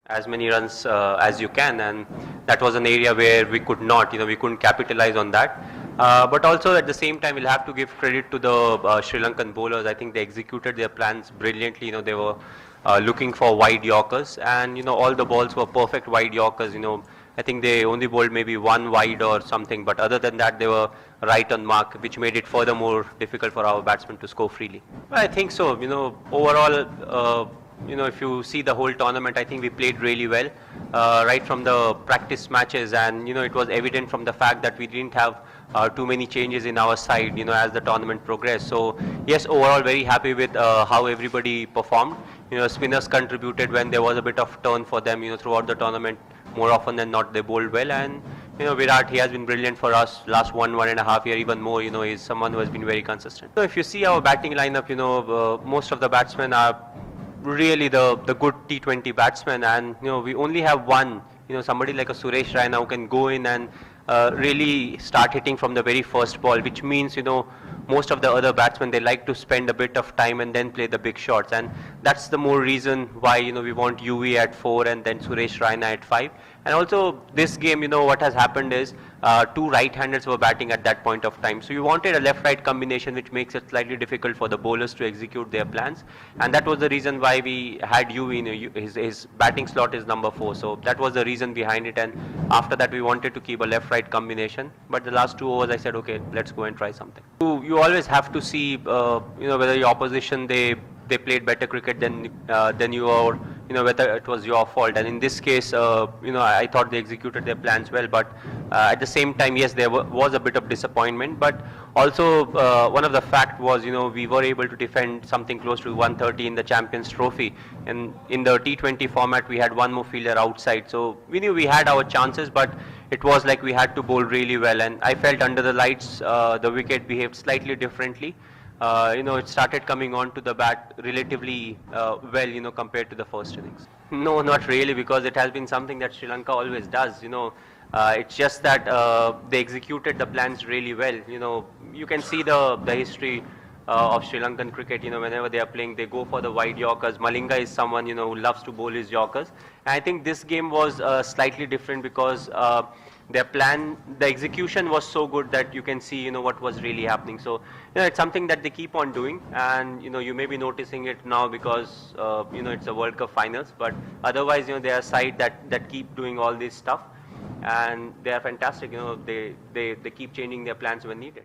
as many runs as you can, and that was an area where we could not, we couldn't capitalize on that. But also at the same time, we'll have to give credit to the Sri Lankan bowlers. I think they executed their plans brilliantly. They were looking for wide Yorkers, and all the balls were perfect wide Yorkers. I think they only bowled maybe one wide or something, but other than that, they were right on mark, which made it further more difficult for our batsmen to score freely. I think so. Overall. If you see the whole tournament, I think we played really well, right from the practice matches, and it was evident from the fact that we didn't have too many changes in our side, as the tournament progressed. So yes, overall very happy with how everybody performed. Spinners contributed when there was a bit of turn for them, throughout the tournament. More often than not, they bowled well, and Virat, he has been brilliant for us last 1.5 year, even more. He's someone who has been very consistent. So if you see our batting lineup, most of the batsmen are really the good T20 batsmen, and we only have one, somebody like a Suresh Raina who can go in and really start hitting from the very first ball, which means most of the other batsmen, they like to spend a bit of time and then play the big shots, and that's the more reason why we want UV at 4 and then Suresh Raina at 5. And also this game, what has happened is two right-handers were batting at that point of time, so you wanted a left-right combination, which makes it slightly difficult for the bowlers to execute their plans, and that was the reason why we had UV. His batting slot is number 4, so that was the reason behind it. And after that, we wanted to keep a left-right combination, but the last 2 overs I said, okay, let's go and try something. You always have to see whether your opposition, they played better cricket than you, or whether it was your fault. And in this case, I thought they executed their plans well, but at the same time, yes, there was a bit of disappointment. But also one of the fact was, we were able to defend something close to 130 in the Champions Trophy, and in the T20 format we had one more fielder outside, so we knew we had our chances, but it was like we had to bowl really well. And I felt under the lights the wicket behaved slightly differently. It started coming on to the bat relatively well, compared to the first innings. No, not really, because it has been something that Sri Lanka always does. It's just that they executed the plans really well. You can see the history of Sri Lankan cricket. Whenever they are playing, they go for the wide Yorkers. Malinga is someone, who loves to bowl his Yorkers. And I think this game was slightly different because their plan, the execution was so good that you can see, what was really happening. So, it's something that they keep on doing, and you may be noticing it now because it's a World Cup finals. But otherwise, they are a side that keep doing all this stuff, and they are fantastic. They keep changing their plans when needed.